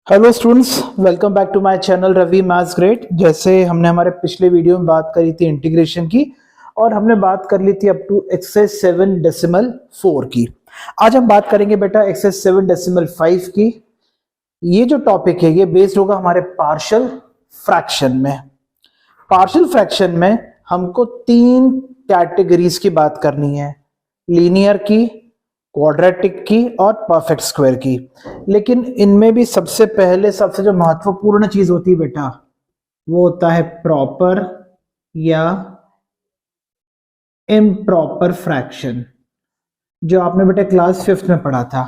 Hello students, welcome back to my channel Ravi maths great. जैसे हमने हमारे पिछले वीडियो में बात करी थी इंटीग्रेशन की और हमने बात कर ली थी अप टू एक्सरसाइज 7.4 की। आज हम बात करेंगे बेटा एक्सरसाइज 7.5 की। ये जो टॉपिक है ये बेस्ड होगा हमारे पार्शियल फ्रैक्शन में। पार्शियल फ्रैक्शन में हमको तीन कैटेगरीज की बात करनी है, लीनियर की, क्वाड्रेटिक की और परफेक्ट स्क्वायर की। लेकिन इनमें भी सबसे पहले सबसे जो महत्वपूर्ण चीज होती है बेटा वो होता है प्रॉपर या इम्प्रॉपर फ्रैक्शन, जो आपने बेटा क्लास 5th में पढ़ा था।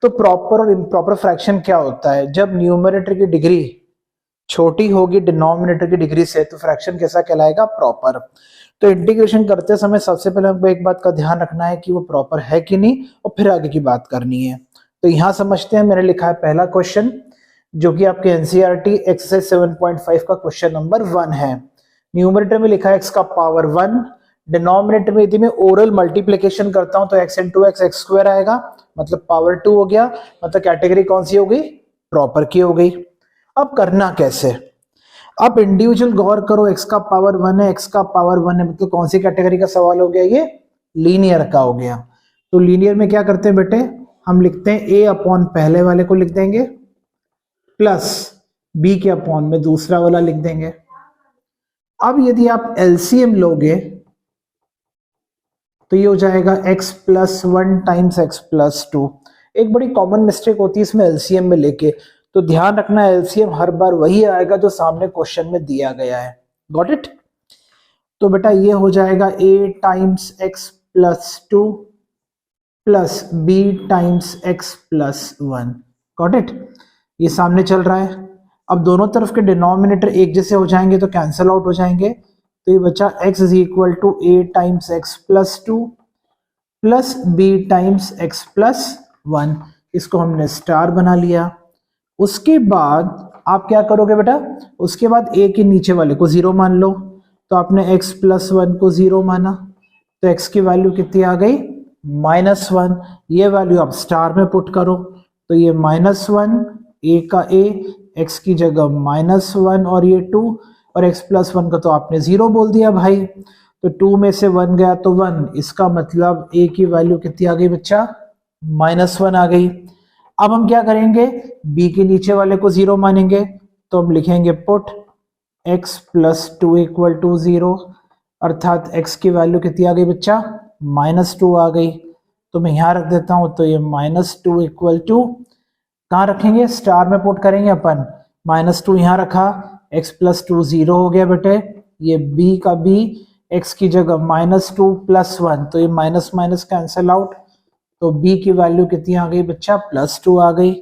तो प्रॉपर और इम्प्रॉपर फ्रैक्शन क्या होता है? जब न्यूमरेटर की डिग्री छोटी होगी डिनोमिनेटर की डिग्री से तो फ्रैक्शन कैसा कहलाएगा? प्रॉपर। तो इंटीग्रेशन करते समय सबसे पहले हमको एक बात का ध्यान रखना है कि वो प्रॉपर है कि नहीं, और फिर आगे की बात करनी है। तो यहां समझते हैं, मैंने लिखा है पहला क्वेश्चन जो कि आपके एनसीईआरटी एक्सरसाइज 7.5 का क्वेश्चन नंबर 1 है। न्यूमरेटर में लिखा है x का पावर 1, डिनोमिनेटर में यदि मैं ओरल मल्टीप्लिकेशन करता हूं तो x into x x square आएगा, मतलब पावर 2 हो गया। मतलब कैटेगरी कौन सी हो गई? प्रॉपर की हो गई। अब करना कैसे? अब इंडिविजुअल गौर करो, x का पावर 1 है, x का पावर 1 है, मतलब कौन सी कैटेगरी का सवाल हो गया? ये लीनियर का हो गया। तो लीनियर में क्या करते हैं बेटे, हम लिखते हैं a अपॉन पहले वाले को लिख देंगे प्लस b के अपॉन में दूसरा वाला लिख देंगे। अब यदि आप एलसीएम लोगे तो ये हो जाएगा x plus 1 times x plus 2। एक बड़ी कॉमन मिस्टेक होती है इसमें एलसीएम में लेके, तो ध्यान रखना एलसीएम हर बार वही आएगा जो सामने क्वेश्चन में दिया गया है। Got it? तो बेटा ये हो जाएगा a times x plus 2 plus b times x plus 1। Got it? ये सामने चल रहा है। अब दोनों तरफ के डिनोमिनेटर एक जैसे हो जाएंगे तो कैंसल आउट हो जाएंगे। तो ये बचा x is equal to a times x plus 2 plus b times x plus 1। इसको हमने स्टार बना लिया। उसके बाद आप क्या करोगे बेटा? उसके बाद a के नीचे वाले को 0 मान लो। तो आपने x प्लस 1 को 0 माना, तो x की वैल्यू कितनी आ गई? -1। ये वैल्यू आप स्टार में पुट करो, तो ये -1, a का a, x की जगह -1 और ये 2, और x प्लस 1 का तो आपने 0 बोल दिया भाई। तो 2 में से 1 गया तो 1, इसका मतलब a की वैल्यू कितनी आ गई बच्चा? -1 आ गई। अब हम क्या करेंगे? b के नीचे वाले को 0 मानेंगे, तो हम लिखेंगे put x plus 2 equal to 0, अर्थात x की वैल्यू कितनी आ गई बच्चा? -2 आ गई। तो मैं यहां रख देता हूं, तो ये -2 इक्वल टू, कहां रखेंगे? स्टार में पुट करेंगे अपन। -2 यहां रखा, x प्लस 2 0 हो गया बेटे। ये b का b, x की जगह -2 प्लस 1, तो ये माइनस माइनस कैंसल आउट। तो b की वैल्यू कितनी आ गई बच्चा? +2 आ गई।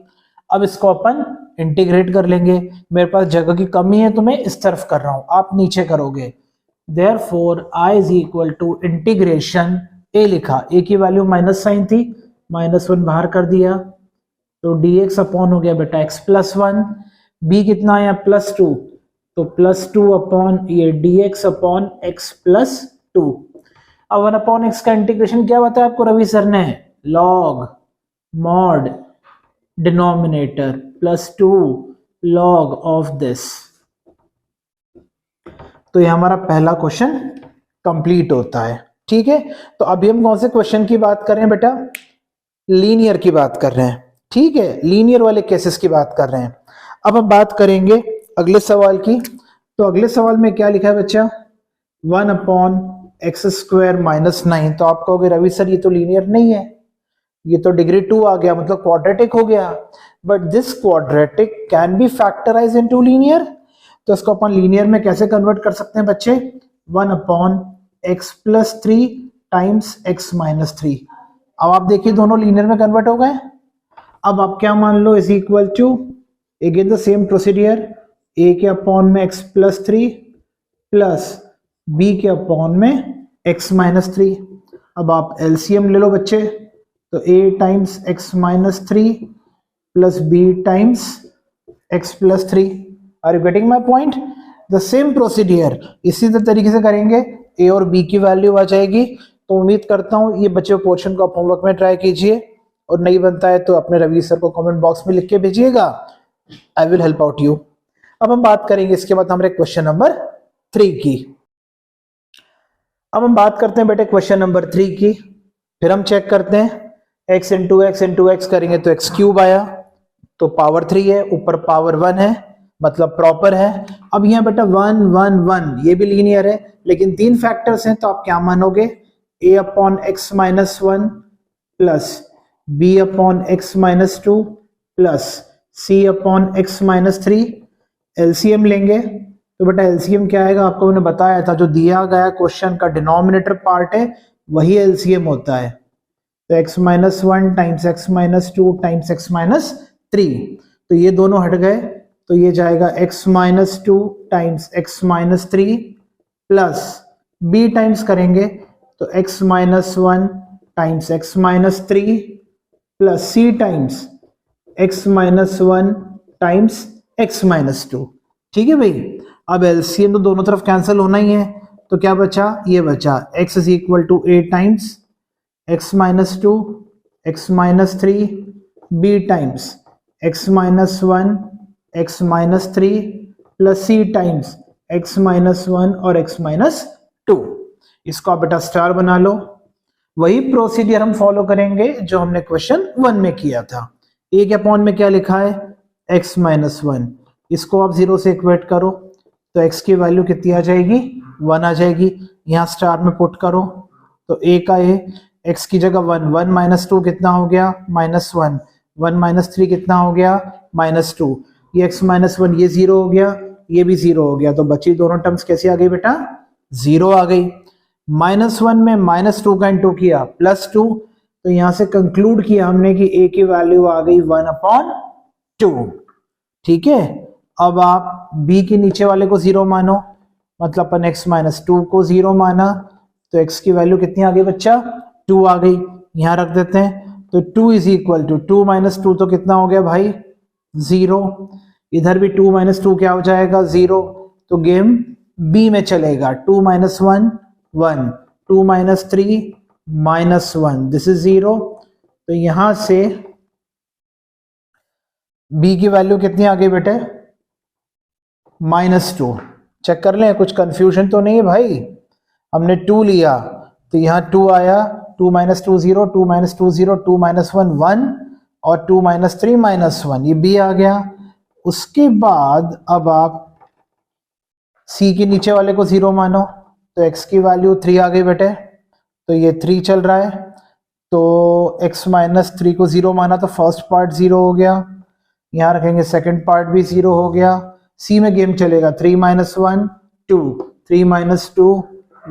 अब इसको अपन इंटीग्रेट कर लेंगे। मेरे पास जगह की कमी है तो मैं इस तरफ कर रहा हूं, आप नीचे करोगे। Therefore I is equal to integration a लिखा, a की वैल्यू माइनस साइन थी, -1 बाहर कर दिया, तो dx अपॉन हो गया बेटा x प्लस 1। b कितना आया? +2, तो +2 अपॉन ये dx अपॉन x प्लस 2। अब 1 अपॉन x का इंटीग्रेशन क्या बताया आपको रवि सर ने? Log mod denominator +2 log of this. तो ये हमारा पहला क्वेश्चन कंप्लीट होता है। ठीक है, तो अभी हम कौन से क्वेश्चन की बात कर रहे हैं बेटा? लीनियर की बात कर रहे हैं। ठीक है, लीनियर वाले केसेस की बात कर रहे हैं। अब हम बात करेंगे अगले सवाल की। तो अगले सवाल में क्या लिखा है बच्चा? 1 अपॉन एक्स स्क्वायर -9। तो आप कहोगे रवि सर ये तो लीनियर नहीं है, ये तो डिग्री 2 आ गया, मतलब क्वाड्रेटिक हो गया। But this quadratic can be factorise into linear. तो इसको अपन लीनियर में कैसे कन्वर्ट कर सकते हैं बच्चे? 1 upon x plus 3 times x minus 3। अब आप देखिए दोनों लीनियर में कन्वर्ट हो गए। अब आप क्या मान लो? Is equal to, again the same procedure, a के अपॉन में x प्लस 3 प्लस b के अपॉन में x माइनस 3। अब आप एलसीएम ले लो बच्चे, तो a times x minus 3 plus b times x plus 3। Are you getting my point? The same procedure इसी तरीके से करेंगे, a और b की वैल्यू आ जाएगी। तो उम्मीद करता हूं ये बच्चे पोर्शन को आप होमवर्क में ट्राई कीजिए, और नहीं बनता है तो अपने रवि सर को कमेंट बॉक्स में लिख के भेजिएगा, I will help out you. अब हम बात करेंगे इसके बाद हमारे क्वेश्चन नंबर 3 की। अब हम बात करते हैं बेटे क्वेश्चन नंबर 3 की। फिर हम चेक करते हैं x इंटू एक्स करेंगे तो x क्यूब आया, तो पावर 3 है, ऊपर पावर 1 है, मतलब प्रॉपर है। अब यहाँ बेटा 1 1 1 ये भी लीनियर है, लेकिन 3 फैक्टर्स हैं तो आप क्या मानोगे, a upon x minus 1 plus b upon x minus 2 plus c upon x minus 3। LCM लेंगे तो बेटा एलसीएम क्या आएगा, आपको मैंने बताया था, जो दिया गया क्वेश्चन का डिनोमिनेटर पार्ट है वही एलसीएम होता है। तो x minus 1 times x minus 2 times x minus 3, तो ये दोनों हट गए, तो ये जाएगा x minus 2 times x minus 3 plus b times करेंगे तो x minus 1 times x minus 3 plus c times x minus 1 times x minus 2। ठीक है भाई। अब एलसीएम तो दोनों तरफ कैंसिल होना ही है, तो क्या बचा, ये बचा x is equal to a times x minus 2 x minus 3 b times x minus 1 x minus 3 plus c times x minus 1 और x माइनस 2। इसको आप बेटा स्टार बना लो। वही प्रोसीजर हम फॉलो करेंगे जो हमने क्वेश्चन 1 में किया था। a के अपॉन में क्या लिखा है, x माइनस 1, इसको आप 0 से इक्वेट करो तो x की वैल्यू कितनी आ जाएगी, 1 आ जाएगी। यहाँ स्टार में पुट करो तो a का a, x की जगह 1, 1 माइनस 2 कितना हो गया, माइनस 1, 1 माइनस 3 कितना हो गया, माइनस 2, ये x माइनस 1 ये 0 हो गया, ये भी 0 हो गया, तो बची दोनों टर्म्स कैसी आ गई बेटा, 0 आ गई। माइनस 1 में माइनस 2 का इंटू किया प्लस 2, तो यहां से कंक्लूड किया हमने कि a की वैल्यू आ गई 1/2। ठीक है। अब आप b के नीचे वाले को 0 मानो, मतलब अपन x माइनस 2 को 0 माना, तो x की वैल्यू कितनी आ गई बच्चा, 2 आ गई। यहां रख देते हैं, तो 2 इज इक्वल टू 2 माइनस 2 तो कितना हो गया भाई, 0। इधर भी 2 माइनस 2 क्या हो जाएगा, 0। तो गेम b में चलेगा, 2 minus 1 1, 2 minus 3 minus 1, this is 0। तो यहां से b की वैल्यू कितनी आ गई बेटे, -2। चेक कर लें कुछ कंफ्यूजन तो नहीं है भाई। हमने 2 लिया तो यहाँ 2 आया, 2 माइनस 2 0, 2 माइनस 2 0, 2 माइनस 1 1 और 2 माइनस 3 -1, ये b आ गया। उसके बाद अब आप c के नीचे वाले को 0 मानो, तो x की वैल्यू 3 आ गई बेटे, तो ये 3 चल रहा है, तो x माइनस 3 को 0 माना तो फर्स्ट पार्ट 0 हो गया, यहाँ रखेंगे सेकंड पार्ट भी 0 हो गया। c में गेम चलेगा 3 माइनस 1 2, 3 माइनस 2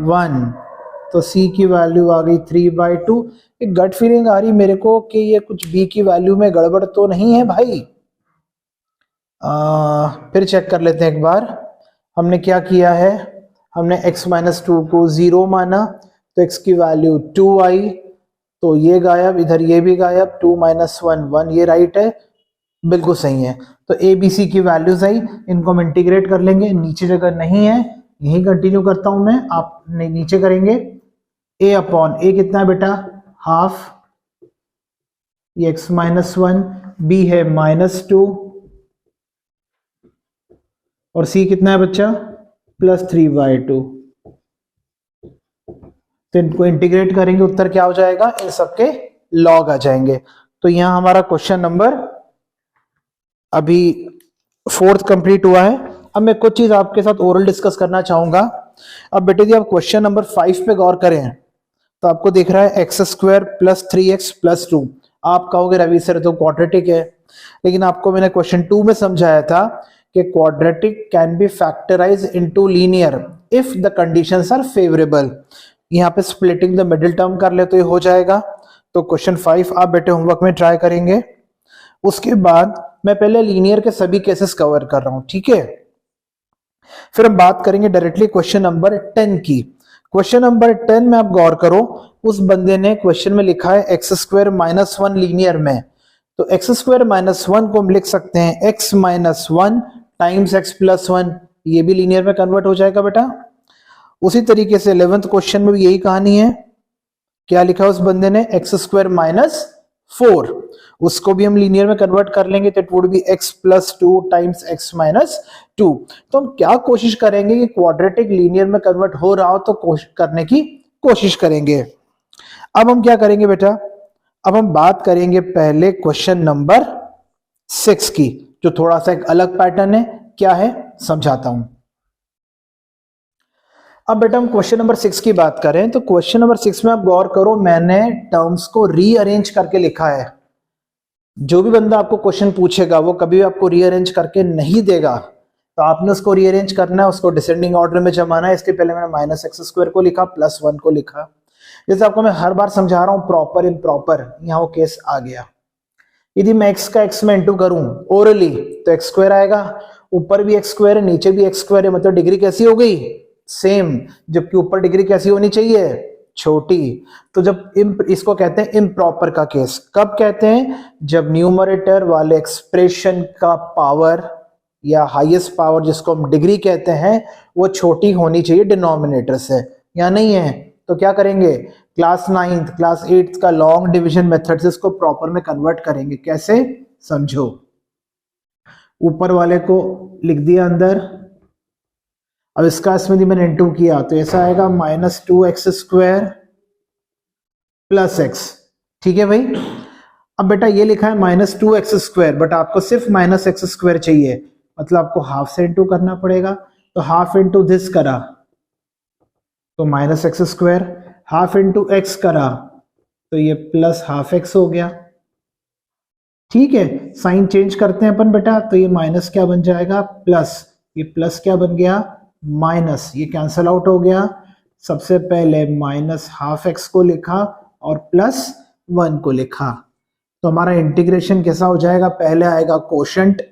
1, तो c की वैल्यू आ गई 3/2। एक गट फीलिंग आ रही मेरे को कि ये कुछ b की वैल्यू में गड़बड़ तो नहीं है भाई। फिर चेक कर लेते हैं एक बार। हमने क्या किया है, हमने x माइनस 2 को 0 माना तो x की वैल्यू 2 आई, तो ये गायब, इधर ये भी गायब, 2 माइनस 1 1, ये राइट है, बिल्कुल सही है। तो ए बी सी की वैल्यूज आई, इनको हम इंटीग्रेट कर लेंगे, नीचे जगह नहीं है यही कंटिन्यू करता हूं मैं, आप नीचे करेंगे। a अपॉन a कितना है बेटा, हाफ, ये x माइनस 1, b है -2 और c कितना है बच्चा, +3/2। तो इनको इंटीग्रेट करेंगे, उत्तर क्या हो जाएगा, इन सबके लॉग आ जाएंगे। तो यहां हमारा क्वेश्चन नंबर अभी 4th कंप्लीट हुआ है। अब मैं कुछ चीज आपके साथ ओरल डिस्कस करना चाहूंगा। अब बेटे जी आप क्वेश्चन नंबर 5 पे गौर करें तो आपको दिख रहा है x² + 3x + 2। आप कहोगे रवि सर तो क्वाड्रेटिक है, लेकिन आपको मैंने क्वेश्चन 2 में समझाया था कि quadratic can be factorise into linear if the conditions are favourable. यहाँ पे स्प्लिटिंग द मिडिल टर्म कर ले तो ये हो जाएगा। तो क्वेश्चन 5 आप बेटे होमवर्क में ट्राई करेंगे। उसके बाद मैं पहले लीनियर के सभी केसेस कवर कर रहा हूं, ठीक है। फिर हम बात करेंगे डायरेक्टली क्वेश्चन नंबर 10 की। क्वेश्चन नंबर 10 में आप गौर करो, उस बंदे ने क्वेश्चन में लिखा है x² - 1 लीनियर में, तो x² - 1 को हम लिख सकते हैं x - 1 टाइम्स x + 1, ये भी लीनियर में कन्वर्ट हो जाएगा बेटा। उसी तरीके से 11th क्वेश्चन में भी यही कहानी है। क्या लिखा है उस बंदे ने, x² - 4, उसको भी हम लीनियर में कन्वर्ट कर लेंगे तो it would be x plus 2 times x minus 2। तो हम क्या कोशिश करेंगे कि क्वाड्रेटिक लीनियर में कन्वर्ट हो रहा हो तो करने की कोशिश करेंगे। अब हम क्या करेंगे बेटा, अब हम बात करेंगे पहले क्वेश्चन नंबर 6 की, जो थोड़ा सा एक अलग पैटर्न है। क्या है समझाता हूं। अब बेटा हम क्वेश्चन नंबर 6 की बात करें तो क्वेश्चन नंबर 6 में आप गौर करो, मैंने टर्म्स को रीअरेंज करके लिखा है। जो भी बंदा आपको क्वेश्चन पूछेगा वो कभी भी आपको रीअरेंज करके नहीं देगा, तो आपने उसको रीअरेंज करना है, उसको डिसेंडिंग ऑर्डर में जमाना है। इसके पहले मैंने माइनस एक्स स्क्वायर को लिखा, प्लस 1 को लिखा। जैसे आपको मैं हर बार समझा रहा हूं प्रॉपर इम्प्रॉपर, यहाँ वो केस आ गया। यदि मैं x का x में इंटू करूं ओरली तो एक्स स्क्वायर आएगा, ऊपर भी एक्स स्क्वायर है नीचे भी एक्स स्क्वायर है, मतलब डिग्री कैसी हो गई, सेम। जबकि ऊपर डिग्री कैसी होनी चाहिए, छोटी। तो जब इसको कहते हैं इम्प्रॉपर का केस। कब कहते हैं, जब न्यूमरेटर वाले एक्सप्रेशन का पावर या हाईएस्ट पावर जिसको हम डिग्री कहते हैं वो छोटी होनी चाहिए डिनोमिनेटर से, या नहीं है। तो क्या करेंगे, क्लास 9th क्लास 8th का लॉन्ग डिवीजन मेथड से इसको प्रॉपर में कन्वर्ट करेंगे। कैसे, समझो। ऊपर वाले को लिख दिया अंदर, अब इसका इसमें भी मैंने इनटू किया तो ऐसा आएगा minus 2x square plus x। ठीक है भाई। अब बेटा ये लिखा है माइनस 2x स्क्वायर, बट आपको सिर्फ माइनस एक्स स्क्वायर चाहिए, मतलब आपको हाफ से इंटू करना पड़ेगा। तो हाफ इंटू दिस करा तो minus x square, half into x करा तो ये प्लस हाफ एक्स हो गया। ठीक है, साइन चेंज करते हैं अपन बेटा, तो ये माइनस क्या बन जाएगा, प्लस। ये प्लस क्या बन गया, माइनस। ये कैंसल आउट हो गया। सबसे पहले माइनस हाफ एक्स को लिखा और प्लस 1 को लिखा। तो हमारा इंटीग्रेशन कैसा हो जाएगा, पहले आएगा कोशेंट,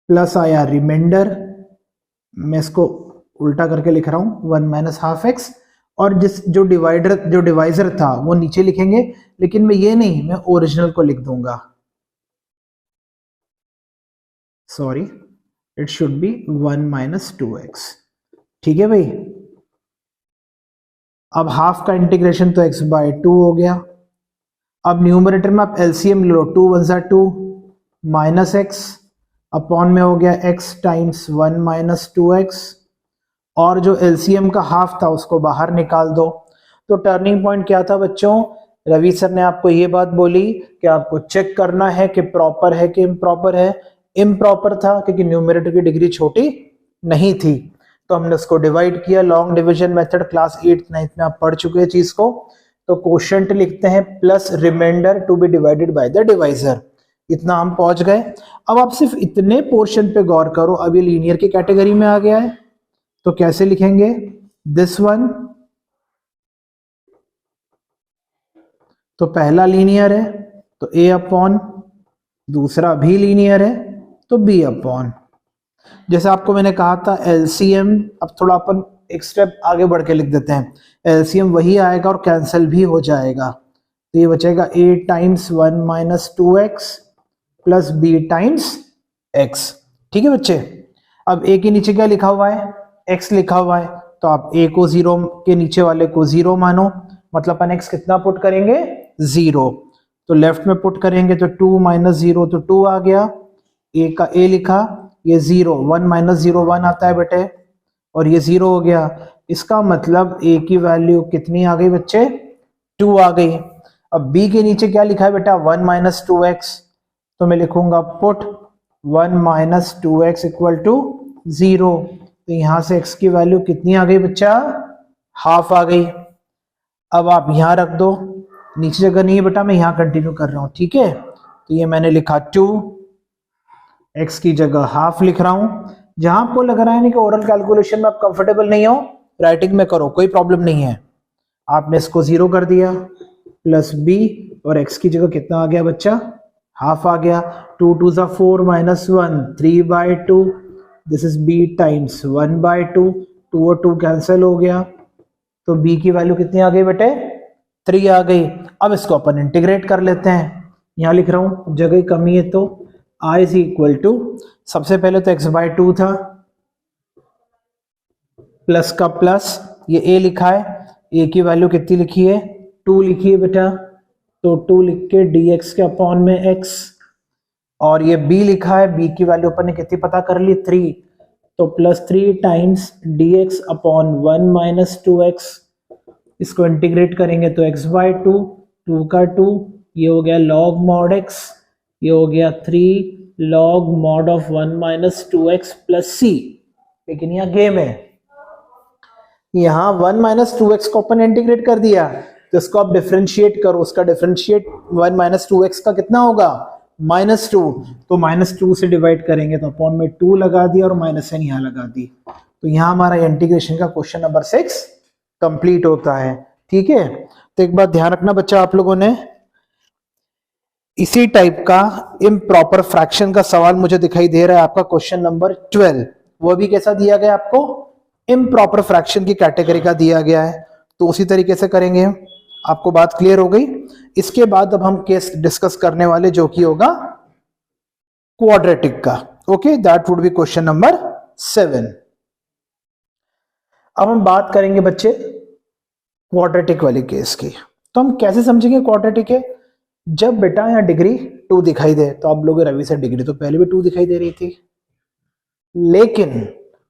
प्लस आया रिमाइंडर। मैं इसको उल्टा करके लिख रहा हूं, 1 माइनस हाफ एक्स। और जो डिवाइजर था वो नीचे लिखेंगे, लेकिन मैं ये नहीं, मैं ओरिजिनल को लिख दूंगा। Sorry, it should be 1 minus 2x। ठीक है भाई। अब हाफ का इंटीग्रेशन तो x बाय 2 हो गया। अब न्यूमरेटर में आप एलसीएम ले लो, 2 1 जा 2 माइनस एक्स अपॉन में हो गया x टाइम्स 1 माइनस 2x। और जो एलसीएम का हाफ था उसको बाहर निकाल दो। तो टर्निंग पॉइंट क्या था बच्चों, रवि सर ने आपको ये बात बोली कि आपको चेक करना है कि प्रॉपर है कि इम्प्रॉपर है। इम्प्रॉपर था क्योंकि न्यूमरेटर की डिग्री छोटी नहीं थी, तो हमने उसको डिवाइड किया long division method. Class 8th 9th में आप पढ़ चुके हैं चीज को। तो कोशेंट लिखते हैं plus reminder to be divided by the divisor. इतना हम पहुंच गए। अब आप सिर्फ इतने पोर्शन पे गौर करो, अब ये लीनियर की कैटेगरी में आ गया है। तो कैसे लिखेंगे, दिस वन तो पहला लीनियर है तो a अपॉन, दूसरा भी लीनियर है तो b अपॉन। जैसे आपको मैंने कहा था एलसीएम, अब थोड़ा अपन एक स्टेप आगे बढ़ के लिख देते हैं। एलसीएम वही आएगा और कैंसिल भी हो जाएगा, तो ये बचेगा a times 1 minus 2x plus b times x। ठीक है बच्चे। अब a के नीचे क्या लिखा हुआ है, x लिखा हुआ है, तो आप a को 0 के नीचे वाले को 0 मानो, मतलब अपन x कितना पुट करेंगे, 0। तो लेफ्ट में पुट करेंगे तो 2 माइनस 0 तो 2 आ गया। a का a लिखा, ये 0, 1 माइनस 0 1 आता है बेटे, और ये 0 हो गया। इसका मतलब a की वैल्यू कितनी आ गई बच्चे, 2 आ गई। अब b के नीचे क्या लिखा है बेटा, 1 माइनस 2x, तो मैं लिखूंगा put 1 minus 2x equal to 0। तो यहां से x की वैल्यू कितनी आ गई बच्चा, हाफ आ गई। अब आप यहां रख दो, नीचे जगह नहीं है बेटा, मैं यहां कंटिन्यू कर रहा हूं। ठीक है, तो ये मैंने लिखा 2, x की जगह हाफ लिख रहा हूं। जहां आपको लग रहा है नहीं कि ओरल कैलकुलेशन में आप कंफर्टेबल नहीं हो, राइटिंग में करो, कोई प्रॉब्लम नहीं है। आपने इसको 0 कर दिया प्लस b, और x की जगह कितना आ गया बच्चा, हाफ आ गया। 2 2 जा 4 minus 1 3 by 2, this is b times 1 by 2, 2 और 2 कैंसिल हो गया। तो b की वैल्यू कितनी आ गई बेटे, 3 आ गई। अब इसको अपन इंटीग्रेट कर लेते हैं। यहां लिख रहा हूं, जगह कमी है तो i इज इक्वल टू, सबसे पहले तो x बाई 2 था, प्लस का प्लस, ये a लिखा है, a की वैल्यू कितनी लिखी है, 2 लिखी है बेटा, तो 2 लिख के dx के अपॉन में x, और ये b लिखा है, b की वैल्यू अपन ने कितनी पता कर ली 3, तो +3 times dx upon 1 minus 2x, इसको इंटीग्रेट करेंगे तो x/2, 2 का 2, ये हो गया log mod x, ये हो गया 3 log mod of 1 minus 2x plus c। लेकिन यहाँ गेम है, यहाँ 1 माइनस 2x को अपन इंटीग्रेट कर दिया, तो इसको आप डिफरेंशिएट करो, उसका डिफरेंशिएट 1 माइनस 2x का कितना होगा -2, तो -2 से डिवाइड करेंगे तो अपॉन में 2 लगा दिया और माइनस n यहाँ लगा दी, तो यहाँ हमारा इंटीग्रेशन का क्वेश्चन नंबर 6 कंप्लीट होता है। ठीक है, तो एक बात ध्यान रखना बच्चा, आप लोगों ने इसी टाइप का इम्प्रॉपर फ्रैक्शन का सवाल मुझे दिखाई दे रहा है आपका क्वेश्चन नंबर 12, वो भी कैसा दिया गया आपको, इम्प्रॉपर फ्रैक्शन की कैटेगरी का दिया गया है, तो उसी तरीके से करेंगे। आपको बात क्लियर हो गई। इसके बाद अब हम केस डिस्कस करने वाले जो कि होगा क्वाड्रेटिक का। Okay, that would be question number 7। अब हम बात करेंगे बच्चे क्वाड्रेटिक वाली केस की। तो हम कैसे समझेंगे क्वाड्रेटिक है, जब बेटा यहाँ डिग्री 2 दिखाई दे, तो आप लोग रवि सर डिग्री तो पहले भी 2 दिखाई दे रही थी, लेकिन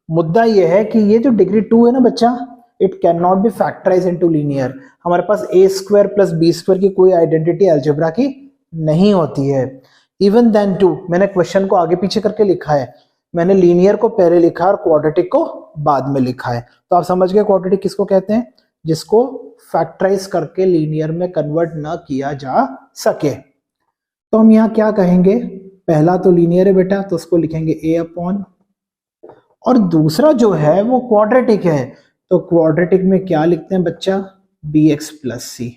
मुद्दा यह है कि ये जो डिग्री 2 है ना बच्चा, it can not be factorise into linear. हमारे पास a² + b² की कोई आइडेंटिटी अलजेब्रा की नहीं होती है। इवन देन टू, मैंने क्वेश्चन को आगे पीछे करके लिखा है, मैंने लीनियर को पहले लिखा और क्वाड्रेटिक को बाद में लिखा है, तो आप समझ गए क्वाड्रेटिक किसको कहते हैं, जिसको फैक्टराइज करके लीनियर में कन्वर्ट ना किया जा सके। तो हम यहाँ क्या कहेंगे, पहला तो लीनियर है बेटा, तो उसको लिखेंगे a अपॉन, और दूसरा जो है वो क्वाड्रेटिक है, तो क्वाड्रेटिक में क्या लिखते हैं बच्चा, bx + c।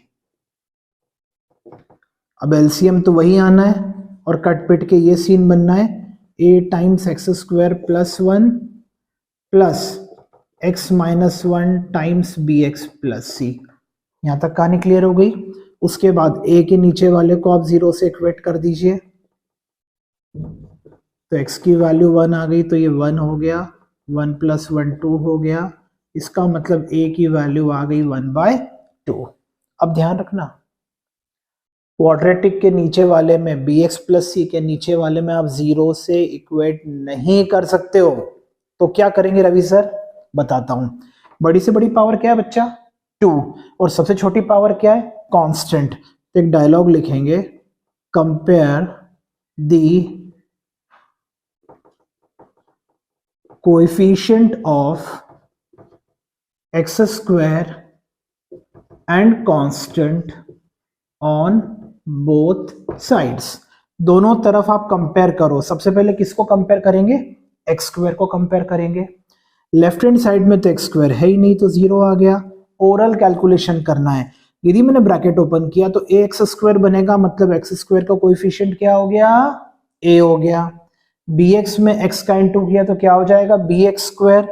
अब एलसीएम तो वही आना है और कट पिट के ये सीन बनना है, a times x² + 1 plus x - 1 times bx + c। यहां तक कहानी क्लियर हो गई। उसके बाद a के नीचे वाले को आप 0 से इक्वेट कर दीजिए, तो x की वैल्यू 1 आ गई, तो ये 1 हो गया, 1 + 1 2 हो गया, इसका मतलब a की वैल्यू आ गई 1/2। अब ध्यान रखना, क्वाड्रेटिक के नीचे वाले में bx + c के नीचे वाले में आप 0 से इक्वेट नहीं कर सकते हो, तो क्या करेंगे रवि सर, बताता हूं। बड़ी से बड़ी पावर क्या है बच्चा, 2, और सबसे छोटी पावर क्या है, कांस्टेंट। तो एक डायलॉग लिखेंगे, compare the coefficient of x² and constant on both sides. दोनों तरफ आप कंपेयर करो। सबसे पहले किसको कंपेयर करेंगे, x² को कंपेयर करेंगे। लेफ्ट हैंड साइड में तो x² है ही नहीं, तो 0 आ गया। ओरल कैलकुलेशन करना है, यदि मैंने ब्रैकेट ओपन किया तो ax² बनेगा, मतलब x² का कोएफिशिएंट क्या हो गया, a हो गया। bx में x का इंटू किया तो क्या हो जाएगा, bx²,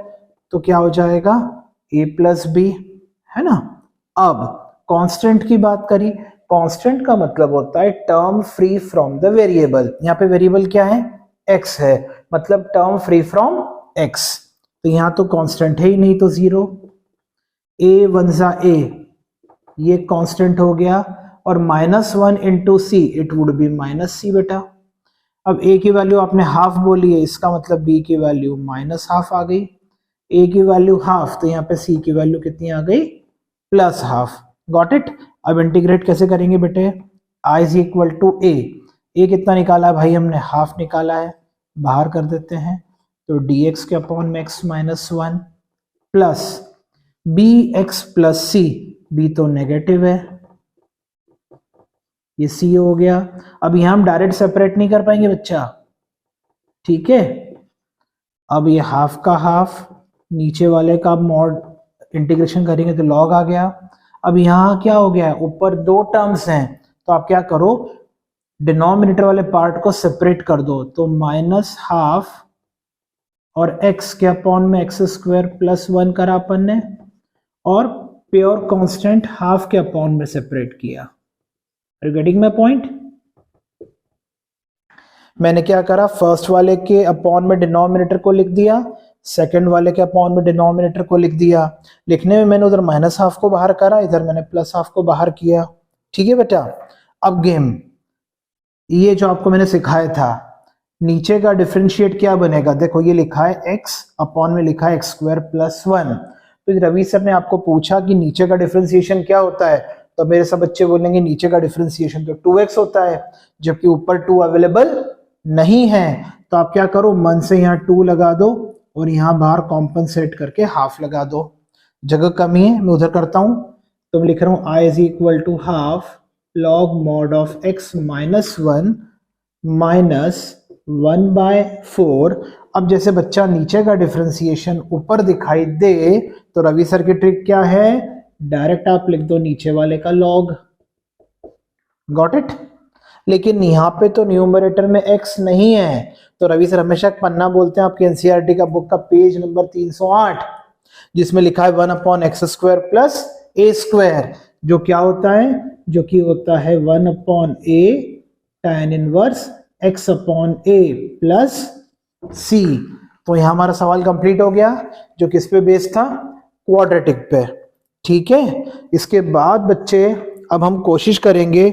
तो क्या हो जाएगा a + b, है ना। अब कांस्टेंट की बात करी, कांस्टेंट का मतलब होता है term free from the variable. यहाँ पे वेरिएबल क्या है, x है, मतलब टर्म फ्री फ्रॉम x, तो यहाँ तो कांस्टेंट है ही नहीं, तो 0। a 1 a, ये कांस्टेंट हो गया, और -1 × c, it would be -c बेटा। अब a की वैल्यू आपने हाफ बोली है, इसका मतलब b की वैल्यू -½ आ गई। a की वैल्यू हाफ, तो यहाँ पे c की वैल्यू कितनी आ गई, +½ गॉट इट। अब इंटीग्रेट कैसे करेंगे बेटे, i = a, a कितना निकाला है भाई हमने, हाफ निकाला है, बाहर कर देते हैं, तो dx के अपॉन में x - 1 plus bx + c, b तो नेगेटिव है, ये c हो गया। अब यहां हम डायरेक्ट सेपरेट नहीं कर पाएंगे बच्चा, ठीक है। अब ये हाफ का हाफ, नीचे वाले का मॉड इंटीग्रेशन करेंगे तो लॉग आ गया। अब यहाँ क्या हो गया है, ऊपर 2 टर्म्स हैं, तो आप क्या करो, डिनोमिनेटर वाले पार्ट को सेपरेट कर दो, तो -½ और x के अपॉन में x² + 1 करा अपन ने, और प्योर कांस्टेंट हाफ के अपॉन में सेपरेट किया। Are you getting my point. मैंने क्या करा, फर्स्ट वाले के अपॉन में डिनोमिनेटर को लिख दिया, सेकंड वाले के अपॉन में डिनोमिनेटर को लिख दिया। लिखने में मैंने उधर -½ को बाहर करा, इधर मैंने +½ को बाहर किया, ठीक है बेटा। अब गेम, ये जो आपको मैंने सिखाया था, नीचे का डिफरेंशिएट क्या बनेगा, देखो ये लिखा है x अपॉन में लिखा है x स्क्वायर प्लस 1। तो रवि सर ने आपको पूछा कि नीचे का डिफरेंशिएशन क्या होता है, तो मेरे सब बच्चे बोलेंगे नीचे का डिफरेंशिएशन तो 2x होता है, जबकि ऊपर 2 अवेलेबल नहीं है। तो आप क्या करो, मन से यहाँ 2 लगा दो और यहाँ बाहर कॉम्पनसेट करके हाफ लगा दो। जगह कमी है, मैं उधर करता हूं, तो मैं लिख रहा हूं i is equal to half log mod of x minus 1 minus 1/4। अब जैसे बच्चा नीचे का डिफरेंशिएशन ऊपर दिखाई दे तो रवि सर की ट्रिक क्या है, डायरेक्ट आप लिख दो नीचे वाले का log। Got it. लेकिन यहाँ पे तो न्यूमरेटर में x नहीं है, तो रवि सर हमेशा एक पन्ना बोलते हैं आपके एनसीईआरटी का बुक का पेज नंबर 308, जिसमें लिखा है 1 अपॉन एक्स स्क्वायर प्लस ए स्क्वायर, जो क्या होता है, जो कि होता है 1 अपॉन ए tan इनवर्स x अपॉन ए प्लस सी। तो यहां हमारा सवाल कंप्लीट हो गया, जो किस पे बेस्ड था, क्वाड्रेटिक पे। ठीक है, इसके बाद बच्चे अब हम कोशिश करेंगे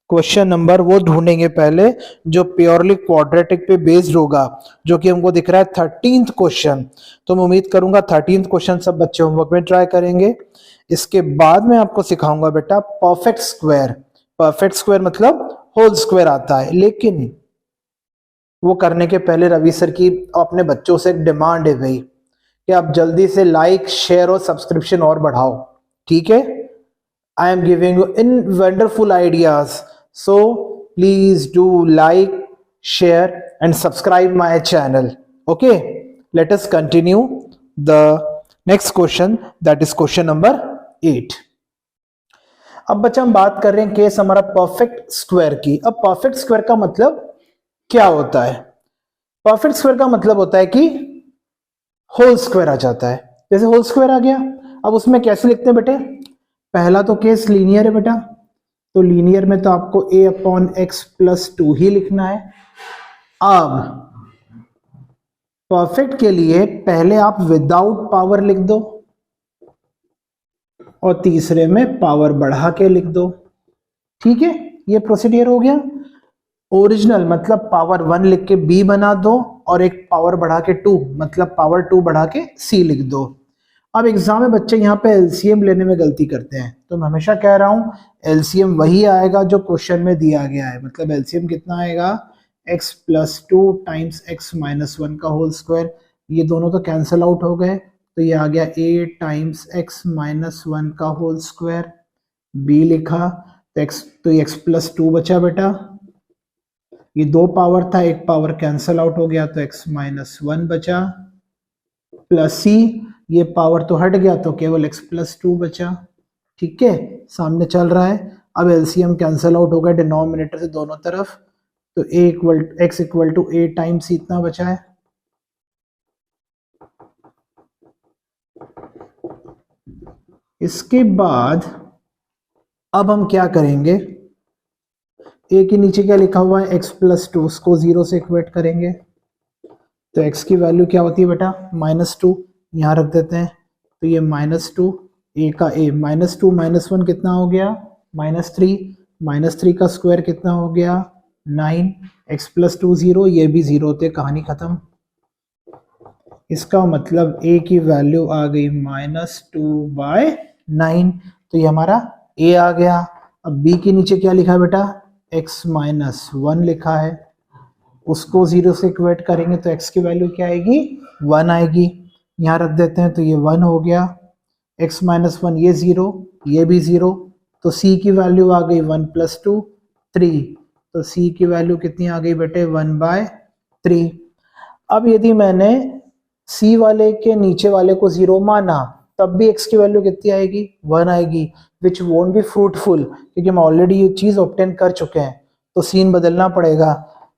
क्वेश्चन नंबर वो ढूंढेंगे पहले जो प्योरली क्वाड्रेटिक पे बेस्ड होगा, जो कि हमको दिख रहा है 13th क्वेश्चन। तो मैं उम्मीद करूंगा 13th क्वेश्चन सब बच्चे होमवर्क में ट्राई करेंगे। इसके बाद मैं आपको सिखाऊंगा बेटा परफेक्ट स्क्वायर। परफेक्ट स्क्वायर मतलब होल स्क्वायर आता है, लेकिन वो करने के पहले रवि सर की अपने बच्चों से एक डिमांड है भाई कि आप जल्दी से लाइक शेयर और सब्सक्रिप्शन और बढ़ाओ। ठीक है, I am giving you in wonderful ideas, so please do like, share and subscribe my channel. Okay, let us continue the next question, that is question number 8. अब बच्चा हम बात कर रहे हैं केस हमारा परफेक्ट स्क्वायर की। अब परफेक्ट स्क्वायर का मतलब क्या होता है, परफेक्ट स्क्वायर का मतलब होता है कि होल स्क्वायर आ जाता है। जैसे होल स्क्वायर आ गया, अब उसमें कैसे लिखते हैं बेटे, पहला तो केस लीनियर है बेटा, तो लीनियर में तो आपको a अपॉन एक्स प्लस 2 ही लिखना है। अब परफेक्ट के लिए पहले आप विदाउट पावर लिख दो और तीसरे में पावर बढ़ा के लिख दो। ठीक है, ये प्रोसीडियर हो गया। ओरिजिनल मतलब पावर 1 लिख के b बना दो और एक पावर बढ़ा के 2 मतलब पावर 2 बढ़ा के c लिख दो। अब एग्जाम में बच्चे यहाँ पे एलसीएम लेने में गलती करते हैं, तो मैं हमेशा कह रहा हूँ एलसीएम वही आएगा जो क्वेश्चन में दिया गया है। मतलब एलसीएम कितना आएगा, x plus 2 times x minus 1 का होल स्क्वायर। ये दोनों तो कैंसिल आउट हो गए, तो ये आ गया a टाइम्स एक्स माइनस 1 का होल स्क्वायर, b लिखा तो x प्लस 2 बचा बेटा। ये 2 पावर था, एक पावर कैंसिल आउट हो गया तो x माइनस 1 बचा, प्लस c, ये पावर तो हट गया तो केवल x प्लस 2 बचा। ठीक है, सामने चल रहा है। अब एलसीएम कैंसिल आउट हो गया डिनोमिनेटर से दोनों तरफ, तो x equal to a times इतना बचा है। इसके बाद अब हम क्या करेंगे, a के नीचे क्या लिखा हुआ है x प्लस 2, उसको 0 से इक्वेट करेंगे, तो x की वैल्यू क्या होती है बेटा, -2, यहाँ रख देते हैं, तो ये -2 a का a, -2 -1 कितना हो गया, -3, -3 का स्क्वायर कितना हो गया 9, x प्लस 2 0, ये भी 0 होते, कहानी खत्म। इसका मतलब a की वैल्यू आ गई -2/9, तो ये हमारा a आ गया। अब b के नीचे क्या लिखा है बेटा, x माइनस 1 लिखा है, उसको 0 से इक्वेट करेंगे तो x की वैल्यू क्या आएगी, 1 आएगी। यहाँ रख देते हैं तो ये 1 हो गया, x माइनस 1 ये 0, ये भी 0, तो c की वैल्यू आ गई 1 प्लस 2 3, तो c की वैल्यू कितनी आ गई बेटे 1/3। अब यदि मैंने c वाले के नीचे वाले को 0 माना तब भी x की वैल्यू कितनी आएगी, 1 आएगी, विच वोंट बी फ्रूटफुल, क्योंकि हम ऑलरेडी ये चीज ऑब्टेन कर चुके हैं, तो सीन बदलना पड़ेगा।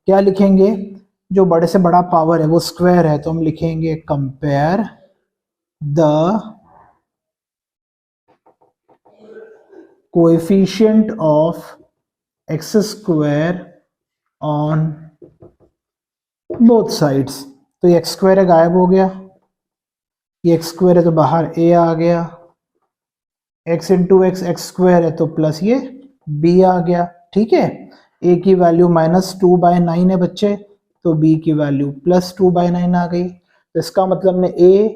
क्या लिखेंगे, जो बड़े से बड़ा पावर है वो स्क्वायर है, तो हम लिखेंगे compare the coefficient of x square on both sides. तो ये एक्स स्क्वायर है, गायब हो गया, ये एक्स स्क्वायर है तो बाहर a आ गया, x into x, x square है तो प्लस ये b आ गया। ठीक है, a की वैल्यू -2/9 है बच्चे, तो b की वैल्यू +2/9 आ गई। तो इसका मतलब हमने a,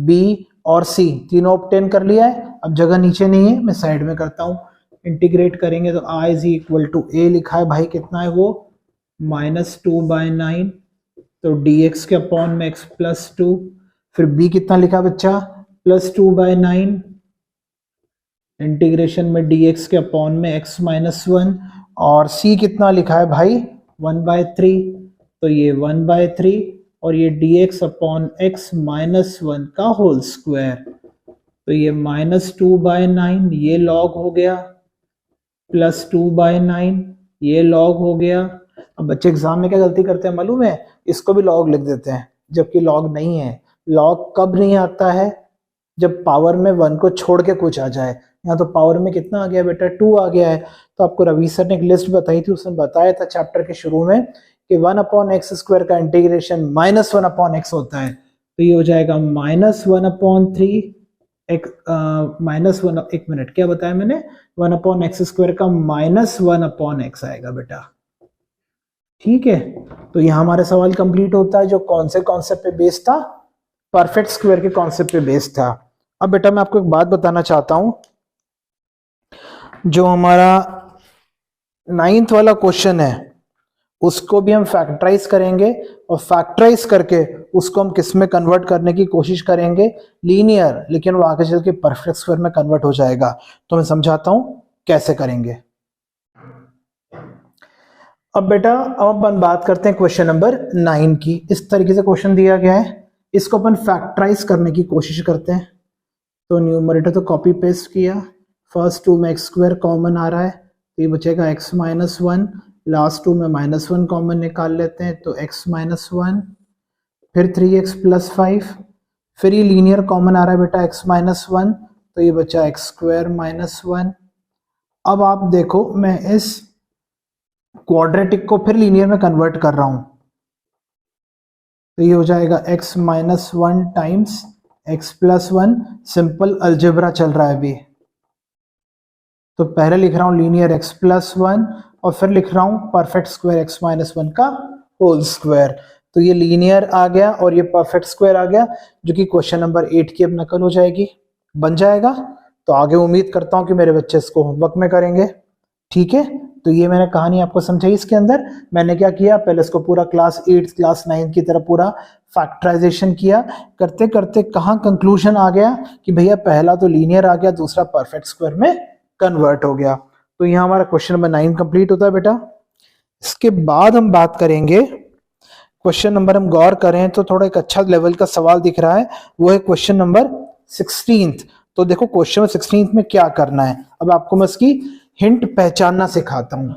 b और c तीनों ऑब्टेन कर लिया है। अब जगह नीचे नहीं है, मैं साइड में करता हूँ। इंटीग्रेट करेंगे तो i is equal to a लिखा है भाई, कितना है वो -2/9, तो dx के अपॉन में x +2, फिर b कितना लिखा बच्चा +2/9, इंटीग्रेशन में dx के अपॉन में x -1, और c कितना लिखा है भाई 1/3, तो ये 1/3 और ये dx अपॉन x -1 का होल स्क्वायर, तो ये -2/9 ये लॉग हो गया, +2/9 ये लॉग हो गया। अब बच्चे एग्जाम में क्या गलती करते हैं मालूम है, इसको भी लॉग लिख देते हैं, जबकि लॉग नहीं है। लॉग कब नहीं आता है, जब पावर में 1 को छोड़ के कुछ आ जाए। यहाँ तो पावर में कितना आ गया बेटा 2 आ गया है। तो आपको रवि सर ने एक लिस्ट बताई थी, उसने बताया था चैप्टर के शुरू में कि 1/x² का इंटीग्रेशन -1/x होता है, तो ये हो जाएगा -1/3 -1, एक मिनट क्या बताया मैंने, 1/x² का -1/x आएगा बेटा, ठीक है। तो यहाँ हमारा सवाल कंप्लीट होता है, जो कौन से कॉन्सेप्ट पे बेस्ड था, परफेक्ट स्क्वायर के कॉन्सेप्ट पे बेस्ड था। अब बेटा मैं आपको एक बात बताना चाहता हूं, जो हमारा 9th वाला क्वेश्चन है उसको भी हम फैक्टराइज करेंगे, और फैक्टराइज करके उसको हम किस में कन्वर्ट करने की कोशिश करेंगे, लीनियर, लेकिन वो आगे चल के परफेक्ट स्क्वायर में कन्वर्ट हो जाएगा। तो मैं समझाता हूं कैसे करेंगे। अब बेटा अब अपन बात करते हैं क्वेश्चन नंबर 9 की। इस तरीके से क्वेश्चन दिया गया है, इसको अपन फैक्टराइज करने की कोशिश करते हैं। तो न्यूमरेटर तो कॉपी पेस्ट किया, फर्स्ट 2 में x² कॉमन आ रहा है, तो ये बचेगा x -1, लास्ट 2 में -1 कॉमन निकाल लेते हैं, तो x -1, फिर 3x + 5, फिर ये लीनियर कॉमन आ रहा है बेटा x -1, तो ये बचा x² -1। अब आप देखो मैं इस क्वाड्रेटिक को फिर लीनियर में कन्वर्ट कर रहा हूं, तो ये हो जाएगा x -1 times x +1, simple algebra चल रहा है अभी। तो पहले लिख रहा हूं लीनियर x +1 और फिर लिख रहा हूं परफेक्ट स्क्वायर x -1 का होल स्क्वायर। तो ये लीनियर आ गया और ये परफेक्ट स्क्वायर आ गया, जो कि क्वेश्चन नंबर 8 की अब नकल हो जाएगी, बन जाएगा। तो आगे उम्मीद करता हूं कि मेरे बच्चे इसको होमवर्क में करेंगे, ठीक है। तो ये मैंने कहानी आपको समझाई। इसके अंदर मैंने क्या किया, पहले इसको पूरा क्लास 8 क्लास 9 की तरह पूरा फैक्टराइजेशन किया, करते करते कहाँ कंक्लूजन आ गया कि भैया पहला तो लीनियर आ गया, दूसरा परफेक्ट स्क्वायर में कन्वर्ट हो गया। तो यहाँ हमारा क्वेश्चन नंबर 9 कंप्लीट होता है बेटा। इसके बाद हम बात करेंगे क्वेश्चन नंबर, हम गौर करें तो थोड़ा एक अच्छा लेवल का सवाल दिख रहा है, वो है क्वेश्चन नंबर 16। तो देखो क्वेश्चन नंबर 16 में क्या करना है, अब आपको मैं इसकी हिंट पहचानना सिखाता हूं।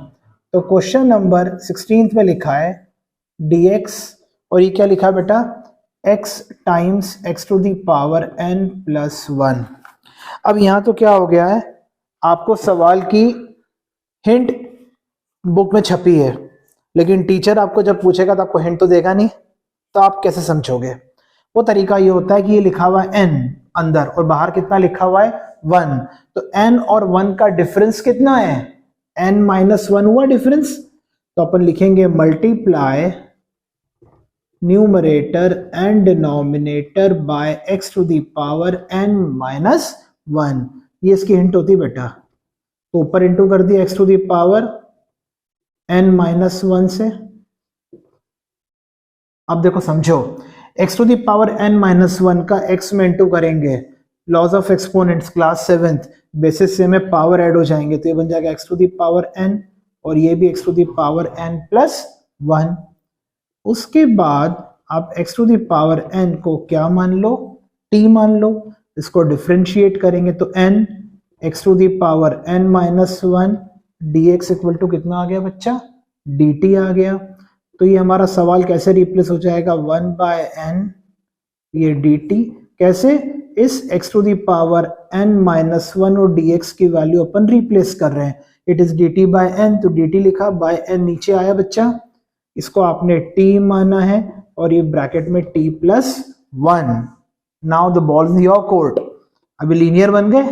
तो क्वेश्चन नंबर 16 में लिखा है dx, और ये क्या लिखा है बेटा x टाइम्स x⁴n+1। अब यहां तो क्या हो गया है, आपको सवाल की हिंट बुक में छपी है, लेकिन टीचर आपको जब पूछेगा तो आपको हिंट तो देगा नहीं, तो आप कैसे समझोगे। वो तरीका ये होता है कि ये लिखा हुआ है n अंदर और बाहर कितना लिखा हुआ है 1, तो n और 1 का डिफरेंस कितना है, n -1 हुआ डिफरेंस। तो अपन लिखेंगे multiply numerator and denominator by x⁴n−1, ये इसकी हिंट होती बेटा। तो ऊपर इंटू कर दिया x⁴n−1 से। अब देखो समझो, x⁴n−1 का x में इंटू करेंगे, laws of exponents class 7th basis से में पावर ऐड हो जाएंगे, तो ये बन जाएगा x⁴n और ये भी x⁴n+1। उसके बाद आप x⁴n को क्या मान लो, t मान लो, इसको डिफरेंशिएट करेंगे तो n x⁴n−1 dx equal to कितना आ गया बच्चा, dt आ गया। तो ये हमारा सवाल कैसे रिप्लेस हो जाएगा, 1/n ये dt, कैसे, इस x⁴n−1 और dx की वैल्यू अपन रिप्लेस कर रहे हैं, इट इज dt/n, तो dt लिखा, बाय n नीचे आया बच्चा, इसको आपने t माना है और ये ब्रैकेट में t+1। Now the ball in your court, अभी लीनियर बन गए,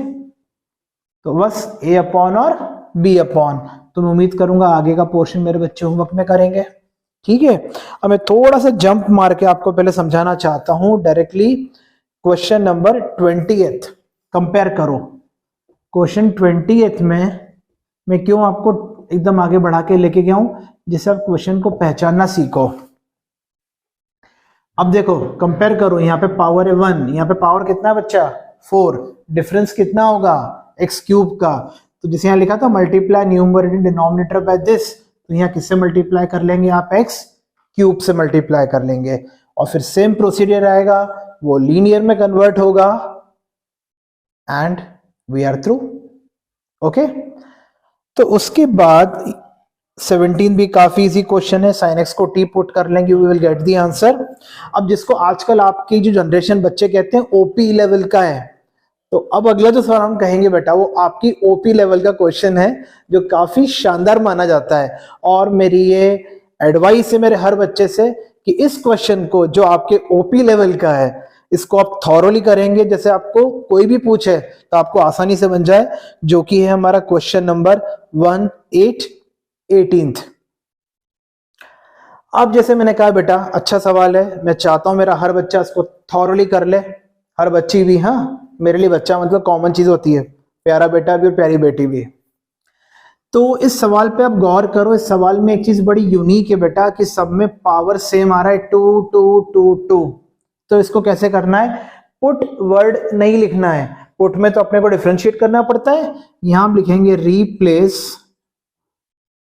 तो बस a अपॉन और b अपॉन, तो मैं उम्मीद करूंगा आगे का पोर्शन मेरे बच्चे होमवर्क में करेंगे। ठीक है, अब मैं थोड़ा सा जंप मार के आपको पहले समझाना चाहता हूं directly question number 20th compare करो। क्वेश्चन 20th में मैं क्यों आपको एकदम आगे बढ़ा के लेके गया हूं, जिससे आप क्वेश्चन को पहचानना सीखो। अब देखो कंपेयर करो, यहाँ पे पावर है 1, यहाँ पे पावर कितना है बच्चा 4, डिफरेंस कितना होगा x क्यूब का। तो जैसे यहाँ लिखा था multiply numerator denominator by this, तो यहाँ किससे मल्टीप्लाई कर लेंगे, आप x क्यूब से मल्टीप्लाई कर लेंगे और फिर सेम प्रोसीजर आएगा, वो लीनियर में कन्वर्ट होगा and we are through. Okay, तो उसके बाद 17 भी काफी इजी क्वेश्चन है, sin x को t पुट कर लेंगे, we will get the answer. अब जिसको आजकल आपकी जो जनरेशन बच्चे कहते हैं ओपी लेवल का है, तो अब अगला जो सवाल हम कहेंगे बेटा वो आपकी ओपी लेवल का क्वेश्चन है, जो काफी शानदार माना जाता है। और मेरी ये एडवाइस है मेरे हर बच्चे से कि इस क्वेश्चन को जो आपके ओपी लेवल का है, इसको आप थॉरोली करेंगे, जैसे आपको कोई भी पूछे तो आपको आसानी से बन जाए, जो कि है हमारा क्वेश्चन नंबर 18th। अब जैसे मैंने कहा बेटा अच्छा सवाल है, मैं चाहता हूं मेरा हर बच्चा इसको थॉरोली कर ले, हर बच्ची भी। हाँ, मेरे लिए बच्चा मतलब कॉमन चीज होती है, प्यारा बेटा भी और प्यारी बेटी भी। तो इस सवाल पे आप गौर करो, इस सवाल में एक चीज बड़ी यूनिक है बेटा कि सब में पावर सेम आ रहा है 2 2 2 2। तो इसको कैसे करना है, पुट वर्ड नहीं लिखना है, पुट में तो अपने को डिफरेंशिएट करना पड़ता है। यहां हम लिखेंगे replace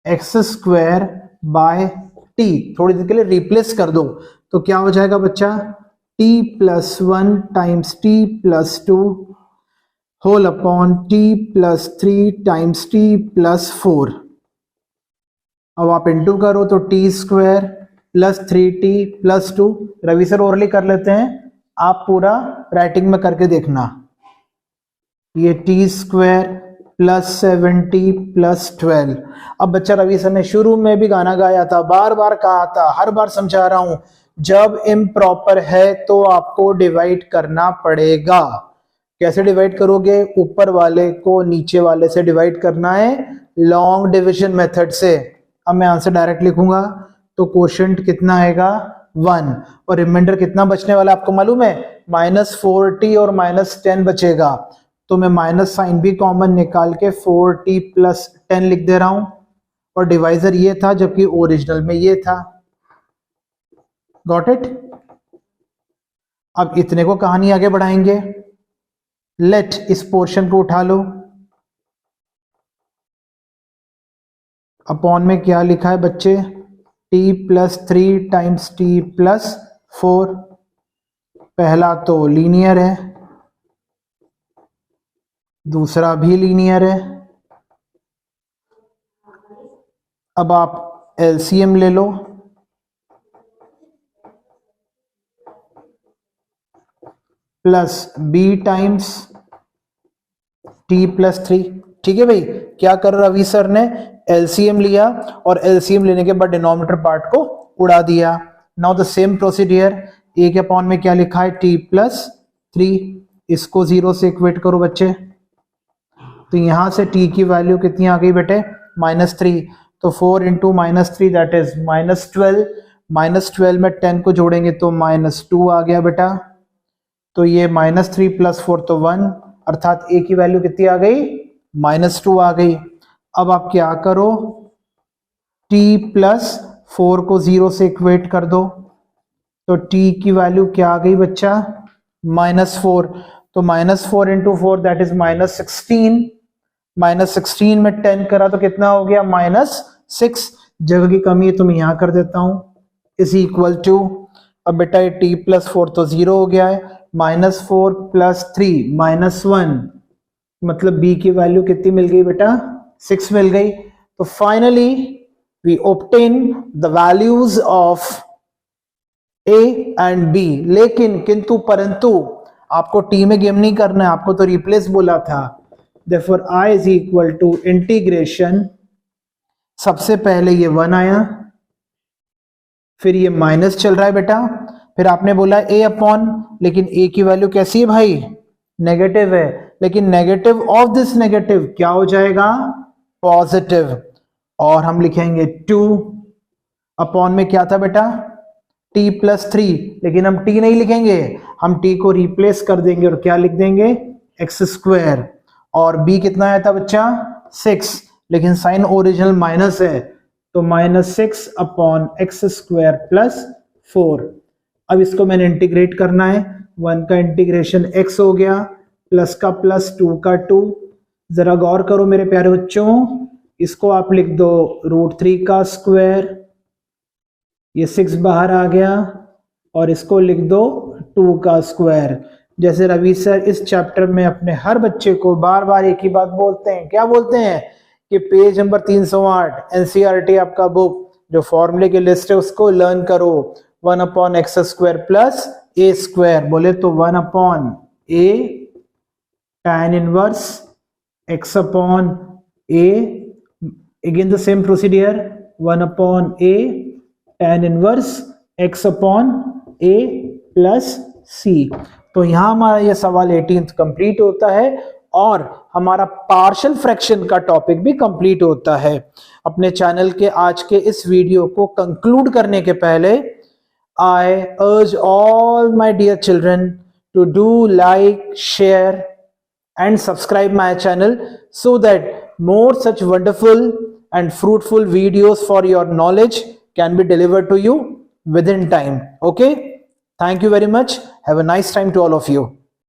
x square by T, थोड़ी देर के लिए रिप्लेस कर दो, तो क्या हो जाएगा बच्चा t plus 1 times t plus 2 whole upon t plus 3 times t plus 4। अब आप इंटू करो तो t square plus 3t plus 2। Ravi sir orally कर लेते हैं, आप पूरा राइटिंग में करके देखना। ये t square plus 7t plus 12। अब बच्चा रवि सर ने शुरू में भी गाना गाया था, बार बार कहा था, हर बार समझा रहा हूं, जब इम्प्रॉपर है तो आपको डिवाइड करना पड़ेगा। कैसे डिवाइड करोगे, ऊपर वाले को नीचे वाले से डिवाइड करना है, लॉन्ग डिविजन मेथड से। अब मैं आंसर डायरेक्ट लिखूंगा तो कोशेंट कितना आएगा 1, और रिमाइंडर कितना बचने वाला आपको मालूम है, -4t और -10 बचेगा। तो मैं माइनस साइन भी कॉमन निकाल के 4t प्लस 10 लिख दे रहा हूं, और डिवाइजर ये था जबकि ओरिजिनल में ये था। Got it. अब इतने को कहानी आगे बढ़ाएंगे, लेट इस पोर्शन को उठा लो, अपॉन में क्या लिखा है बच्चे t plus 3 times t plus 4। पहला तो लीनियर है, दूसरा भी लीनियर है। अब आप एलसीएम ले लो, plus b times t plus 3। ठीक है भाई, क्या कर रवि सर ने एलसीएम लिया और एलसीएम लेने के बाद डिनोमिनेटर पार्ट को उड़ा दिया। Now the same procedure, a के अपॉन में क्या लिखा है t प्लस 3, इसको 0 से इक्वेट करो बच्चे। तो यहां से t की वैल्यू कितनी आ गई बेटे -3, तो 4 इंटू -3 दैट इज -12। -12 में 10 को जोड़ेंगे तो -2 आ गया बेटा। तो ये -3 प्लस 4 तो 1, अर्थात a की वैल्यू कितनी आ गई -2 आ गई। अब आप क्या करो, t प्लस 4 को 0 से इक्वेट कर दो, तो t की वैल्यू क्या आ गई बच्चा -4। तो -4 इंटू 4 दैट इज -16। -16 में 10 करा तो कितना हो गया -6। जगह की कमी है तो मैं यहां कर देता हूं, इज इक्वल टू, अब बेटा ये t प्लस 4 तो 0 हो गया है, -4 प्लस 3 -1, मतलब b की वैल्यू कितनी मिल गई बेटा 6 मिल गई। तो finally we obtain the values of a and b। लेकिन किंतु परंतु आपको t में गेम नहीं करना है, आपको तो रिप्लेस बोला था। Therefore I is equal to integration, सबसे पहले ये 1 आया, फिर ये माइनस चल रहा है बेटा, फिर आपने बोला a अपॉन, लेकिन a की वैल्यू कैसी है भाई नेगेटिव है, लेकिन नेगेटिव ऑफ दिस नेगेटिव क्या हो जाएगा पॉजिटिव। और हम लिखेंगे 2 अपॉन में क्या था बेटा t+3, लेकिन हम t नहीं लिखेंगे, हम t को रिप्लेस कर देंगे और क्या लिख देंगे x²। और b कितना आया था बच्चा 6, लेकिन साइन ओरिजिनल माइनस है तो -6 अपॉन x² + 4। अब इसको मैंने इंटीग्रेट करना है, 1 का इंटीग्रेशन x हो गया, प्लस का प्लस 2 का 2। जरा गौर करो मेरे प्यारे बच्चों, इसको आप लिख दो √3 का स्क्वायर, ये 6 बाहर आ गया, और इसको लिख दो 2 का स्क्वायर। जैसे रवि सर इस चैप्टर में अपने हर बच्चे को बार बार एक ही बात बोलते हैं, क्या बोलते हैं कि पेज नंबर 308 एनसीईआरटी आपका बुक जो फॉर्मूले की लिस्ट है उसको लर्न करो। 1/x² + a², बोले तो 1/a tan inverse x/a, again the same procedure, 1/a tan inverse x/a + c। तो यहां हमारा ये सवाल 18th कंप्लीट होता है और हमारा पार्शियल फ्रैक्शन का टॉपिक भी कंप्लीट होता है। अपने चैनल के आज के इस वीडियो को कंक्लूड करने के पहले I urge all my dear children to do like, share and subscribe my channel so that more such wonderful and fruitful videos for your knowledge can be delivered to you within time. Okay? Thank you very much. Have a nice time to all of you.